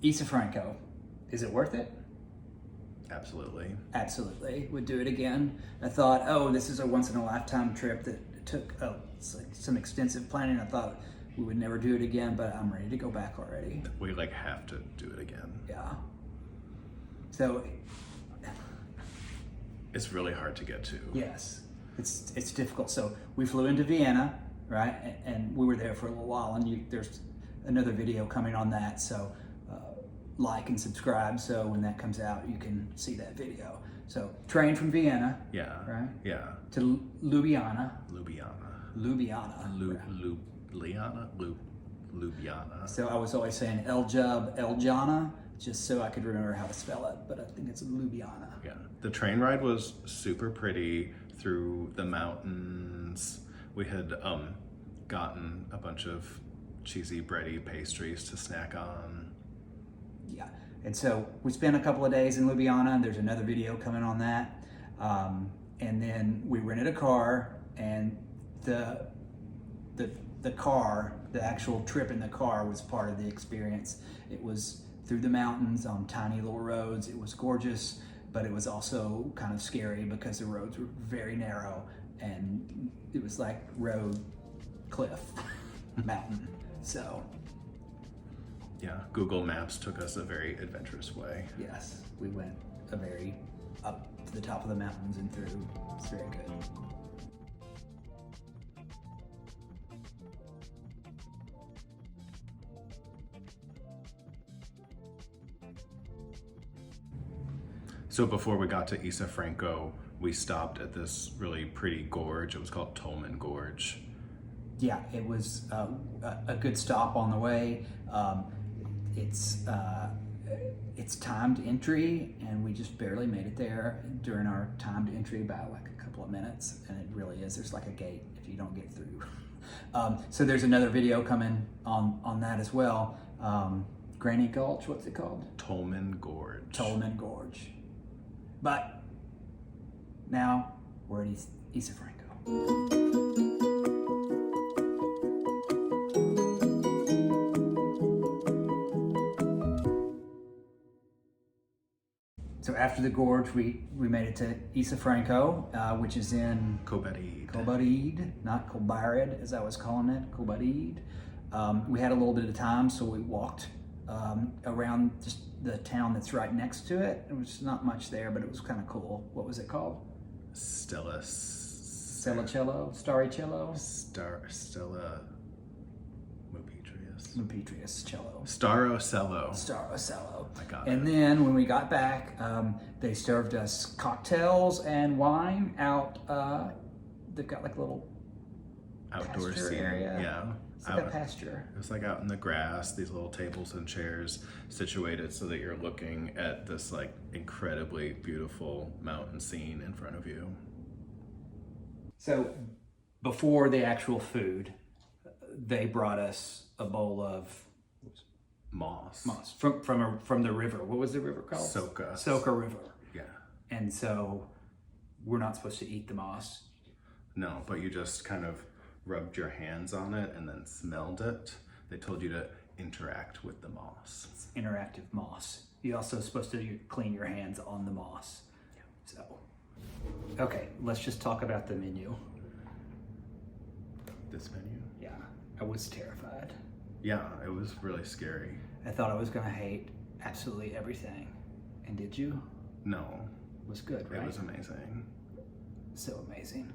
Hisa Franko, is it worth it? Absolutely. Absolutely, would do it again. I thought, oh, this is a once in a lifetime trip that took some extensive planning. I thought we would never do it again, but I'm ready to go back already. We like have to do it again. Yeah. So it's really hard to get to. yes, it's difficult. So we flew into Vienna, right? And we were there for a little while, and there's another video coming on that. So like and subscribe so when that comes out you can see that video. So train from Vienna, Yeah. right? Yeah. To Ljubljana. Ljubljana. So I was always saying Ljubljana, just so I could remember how to spell it, but I think it's Ljubljana. Yeah. The train ride was super pretty through the mountains. We had gotten a bunch of cheesy bready pastries to snack on. Yeah, and so we spent a couple of days in Ljubljana, and there's another video coming on that. And then we rented a car, and the car, the actual trip in the car was part of the experience. It was through the mountains on tiny little roads. It was gorgeous, but it was also kind of scary because the roads were very narrow, and it was like road, cliff, mountain. So yeah, Google Maps took us a very adventurous way. yes, we went up to the top of the mountains and through. It's very good. So before we got to Hisa Franko, we stopped at this really pretty gorge. It was called Tolmin Gorge. Yeah, it was a good stop on the way. It's timed entry, and we just barely made it there during our timed entry by like a couple of minutes, and it really is. There's like a gate if you don't get through. So there's another video coming on that as well. Granny Gulch, what's it called? Tolmin Gorge. Tolmin Gorge. But now we're at Hisa Franko. So after the gorge, we made it to Hisa Franko, which is in Kobarid. not Kobarid as I was calling it, Kobarid. We had a little bit of time, so we walked around just the town that's right next to it. There was not much there, but it was kind of cool. What was it called? Stella Staricello? Stella Mupetrius cello. Starocello. I got and it. then when we got back, they served us cocktails and wine out. They've got like a little Outdoor pasture seating. area. Yeah. It's like a pasture. It was like out in the grass, these little tables and chairs situated so that you're looking at this like incredibly beautiful mountain scene in front of you. So before the actual food, they brought us a bowl of Moss. from the river. What was the river called? Soka River. Yeah. And so we're not supposed to eat the moss. No, but you just kind of rubbed your hands on it and then smelled it. They told you to interact with the moss. It's interactive moss. You're also supposed to clean your hands on the moss. Yeah. So, okay, let's just talk about the menu. This menu? Yeah, I was terrified. Yeah, it was really scary. I thought I was gonna hate absolutely everything. And did you? No. It was good, right? It was amazing. So amazing.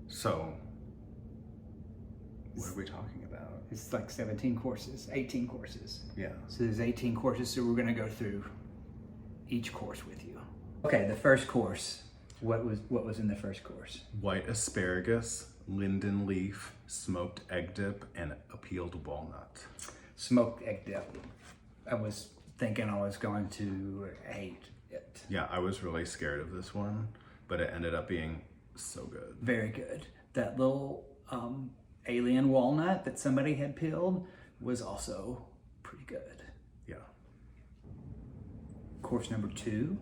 So, what are we talking about? It's like 17 courses, 18 courses. Yeah. So there's 18 courses, so we're gonna go through each course with you. Okay, the first course. What was in the first course? White asparagus, linden leaf, smoked egg dip, and a peeled walnut. Smoked egg dip. I was thinking I was going to hate it. Yeah, I was really scared of this one, but it ended up being so good. Very good. That little alien walnut that somebody had peeled was also pretty good. Yeah. Course number 2.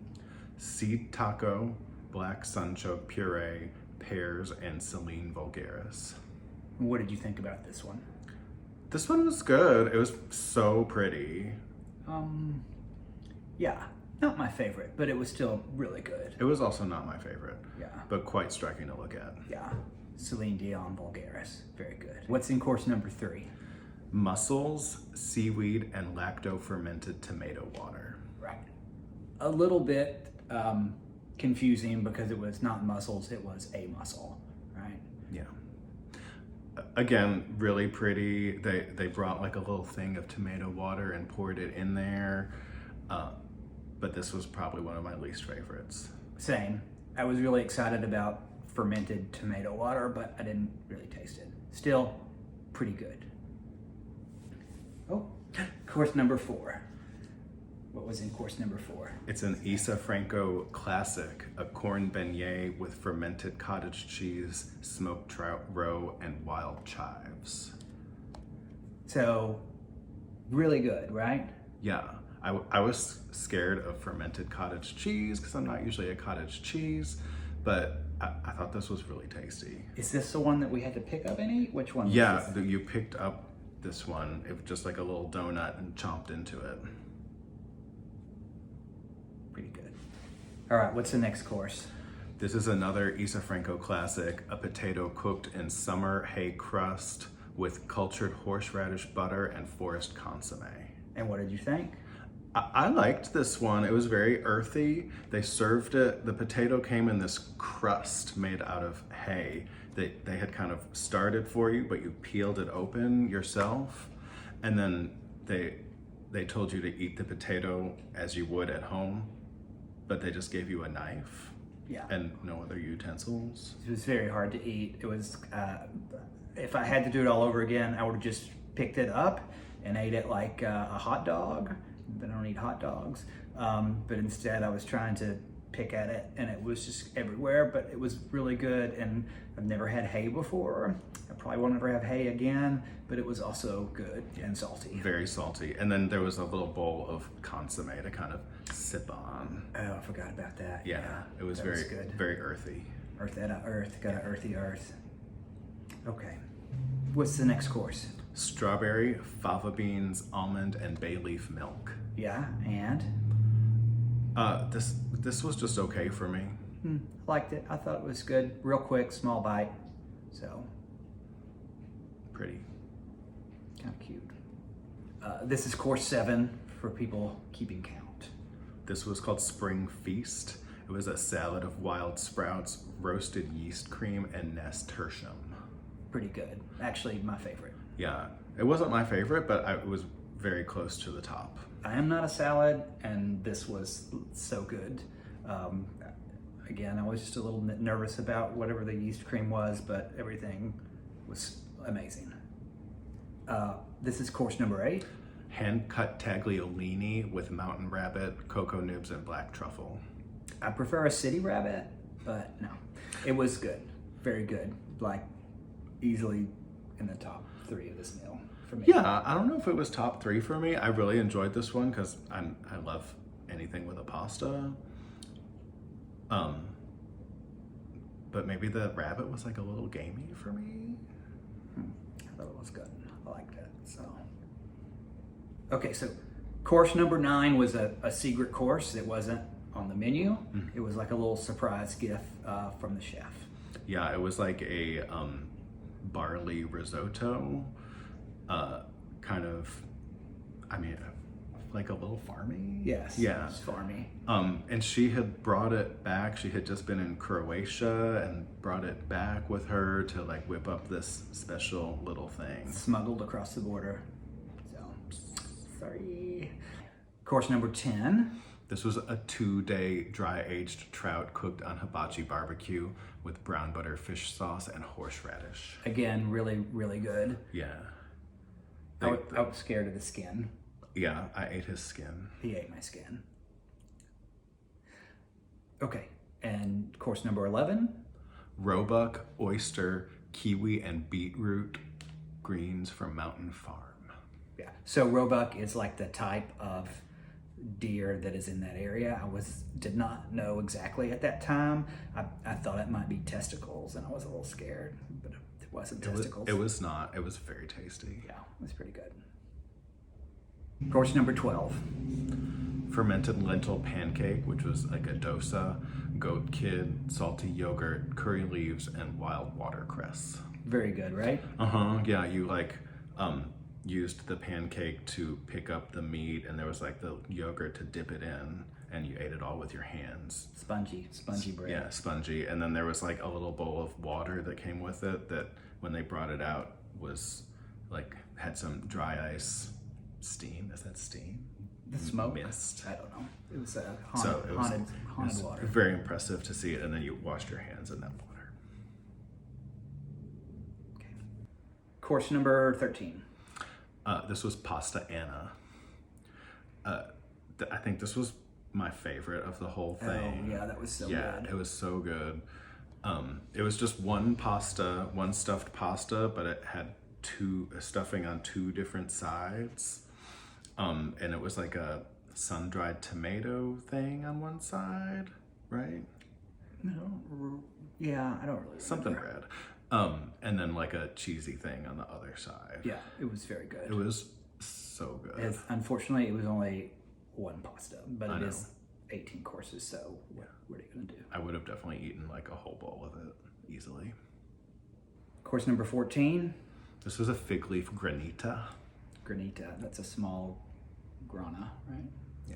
Seed taco, black sunchoke puree, pears, and Celine vulgaris. What did you think about this one? This one was good. It was so pretty. Yeah, not my favorite, but it was still really good. It was also not my favorite, Yeah, but quite striking to look at. yeah. Celine Dion Vulgaris, very good. What's in course number 3? Mussels, seaweed, and lacto-fermented tomato water. Right. A little bit confusing because it was not mussels, it was a mussel, right? Yeah. Again, really pretty. They brought like a little thing of tomato water and poured it in there. But this was probably one of my least favorites. Same. I was really excited about fermented tomato water, but I didn't really taste it. Still pretty good. Oh, course number 4. What was in course number 4? It's an Hisa Franko classic, a corn beignet with fermented cottage cheese, smoked trout roe, and wild chives. So, really good, right? Yeah, I was scared of fermented cottage cheese because I'm not usually a cottage cheese, but I thought this was really tasty. Is this the one that we had to pick up and eat? Which one? Yeah, Was this? you picked up this one. It was just like a little donut and chomped into it. Pretty good. All right, what's the next course? This is another Hisa Franko classic, a potato cooked in summer hay crust with cultured horseradish butter and forest consomme. And what did you think? I liked this one. It was very earthy. They served it, the potato came in this crust made out of hay. They had kind of started for you, but you peeled it open yourself. And then they told you to eat the potato as you would at home, but they just gave you a knife. Yeah. And no other utensils. It was very hard to eat. It was, if I had to do it all over again, I would have just picked it up and ate it like a hot dog. But I don't eat hot dogs. But instead I was trying to pick at it and it was just everywhere, but it was really good. And I've never had hay before. I probably won't ever have hay again, but it was also good and salty. Very salty. And then there was a little bowl of consomme to kind of sip on. Oh, I forgot about that. Yeah, it was that very, good. very earthy. Earth out of earth, got an earthy earth. Okay, what's the next course? Strawberry, fava beans, almond, and bay leaf milk. Yeah, and? This was just okay for me. Liked it. I thought it was good. Real quick, small bite. So, Pretty. kind of cute. This is course 7 for people keeping count. This was called Spring Feast. It was a salad of wild sprouts, roasted yeast cream, and nasturtium. Pretty good. Actually, my favorite. Yeah, it wasn't my favorite, but it was very close to the top. I am not a salad, and this was so good. Again, I was just a little bit nervous about whatever the yeast cream was, but everything was amazing. This is course number 8. Hand-cut tagliolini with mountain rabbit, cocoa nibs, and black truffle. I prefer a city rabbit, but no, it was good. Very good. Like, easily in the top 3 of this meal for me. Yeah, I don't know if it was top 3 for me. I really enjoyed this one because I love anything with a pasta. But maybe the rabbit was like a little gamey for me. I thought it was good. I liked it. So, okay, so course number 9 was a secret course. It wasn't on the menu. It was like a little surprise gift from the chef. Yeah, it was like a barley risotto, kind of, I mean, like a little farmy. Yes. Yeah. It's farmy. And she had brought it back. She had just been in Croatia and brought it back with her to like whip up this special little thing. Smuggled across the border. So, sorry. Course number 10. This was a 2-day dry-aged trout cooked on hibachi barbecue with brown butter fish sauce and horseradish. Again, really, really good. Yeah. I was scared of the skin. Yeah, I ate his skin. He ate my skin. Okay, and course number 11. Roebuck, oyster, kiwi, and beetroot greens from Mountain Farm. Yeah, so roebuck is like the type of deer that is in that area. I did not know exactly at that time. I thought it might be testicles, and I was a little scared, but it wasn't testicles. It was not. It was very tasty. Yeah, it was pretty good. Course number 12. fermented lentil pancake, which was like a dosa, goat kid, salty yogurt, curry leaves, and wild watercress. Very good, right? Yeah, you like used the pancake to pick up the meat, and there was like the yogurt to dip it in, and you ate it all with your hands. Spongy bread. Yeah, spongy. And then there was like a little bowl of water that came with it that when they brought it out was like had some dry ice steam. Is that steam? The smoke? Mist. I don't know. It was haunted water. Very impressive to see it, and then you washed your hands in that water. Okay. Course number 13. This was Pasta Anna. I think this was my favorite of the whole thing. Oh, yeah, that was so good. Yeah, it was so good. It was just one stuffed pasta, but it had stuffing on 2 different sides. And it was like a sun-dried tomato thing on one side, right? No, yeah, I don't really remember. Something red. And then like a cheesy thing on the other side. Yeah, it was very good. It was so good. Unfortunately, it was only one pasta, but it know. is 18 courses, so what are you going to do? I would have definitely eaten like a whole bowl of it easily. Course number 14. This was a fig leaf granita. Granita, that's a small grana, right? Yeah.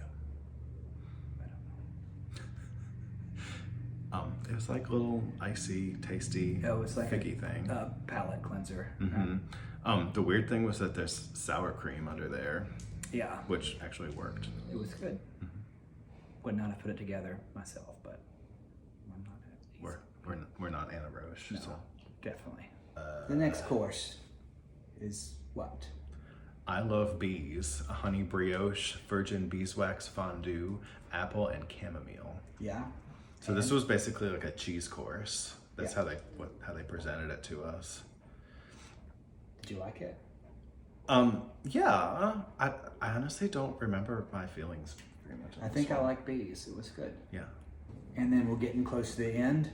I don't It was like a little icy, tasty, know. It was like figgy thing. Palate cleanser. The weird thing was that there's sour cream under there, Yeah, which actually worked. it was good. Would not have put it together myself, but I'm not We're not Anna Roche. No, So. definitely. The next course is what? I love bees, a honey brioche, virgin beeswax fondue, apple, and chamomile. Yeah. So this was basically like a cheese course. That's Yeah. how they presented it to us. Did you like it? Yeah. I honestly don't remember my feelings very much. I think I like bees. It was good. Yeah. And then we're getting close to the end.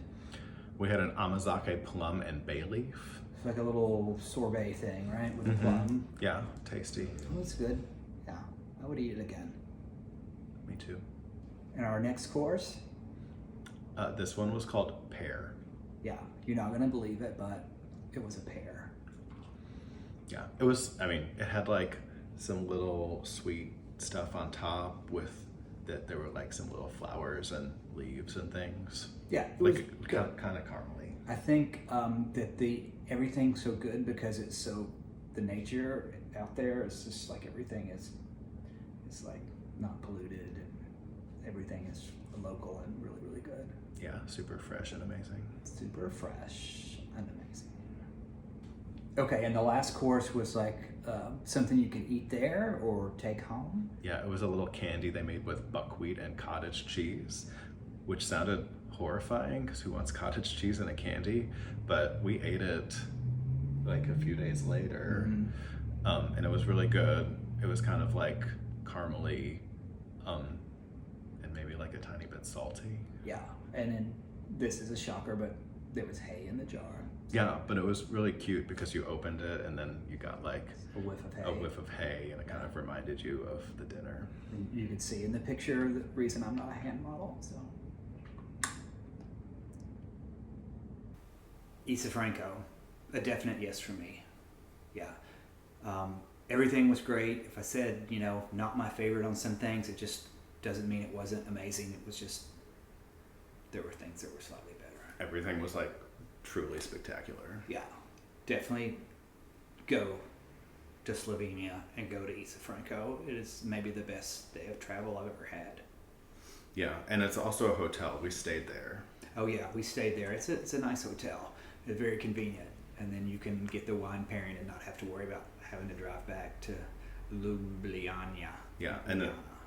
We had an amazake plum and bay leaf. It's like a little sorbet thing, right? With a plum. Yeah, tasty. Oh, that's good. Yeah, I would eat it again. Me too. And our next course, This one was called pear. yeah, you're not gonna believe it, but it was a pear. Yeah, it was. I mean, it had like some little sweet stuff on top with that. There were like some little flowers and leaves and things. Yeah, it Like was good. kind of caramely. I think that everything's so good because it's so the nature out there. It's just like everything is. It's like not polluted, and everything is local and really, really good. Yeah, super fresh and amazing. Super fresh and amazing. Okay, and the last course was like something you could eat there or take home. Yeah, it was a little candy they made with buckwheat and cottage cheese, which sounded horrifying because who wants cottage cheese in a candy? But we ate it like a few days later, and it was really good. It was kind of like caramely, and maybe like a tiny bit salty. Yeah, and then this is a shocker, but there was hay in the jar. Yeah, but it was really cute because you opened it and then you got like A whiff of hay. a whiff of hay, and it kind of reminded you of the dinner. And you can see in the picture the reason I'm not a hand model. So, Hisa Franko, a definite yes for me. Yeah, everything was great. If I said not my favorite on some things, it just doesn't mean it wasn't amazing. It was just there were things that were slightly better. Everything was like truly spectacular. Yeah, definitely go to Slovenia and go to Hisa Franko. It is maybe the best day of travel I've ever had. Yeah, and it's also a hotel. We stayed there. Oh yeah, we stayed there. It's a nice hotel. It's very convenient, and then you can get the wine pairing and not have to worry about having to drive back to Ljubljana. Yeah, and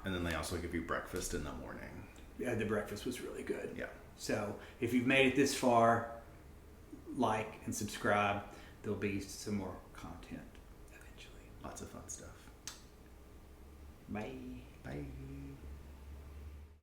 then they also give you breakfast in the morning. Yeah, the breakfast was really good. Yeah. So if you've made it this far, like and subscribe. There'll be some more content eventually. Lots of fun stuff. Bye. Bye.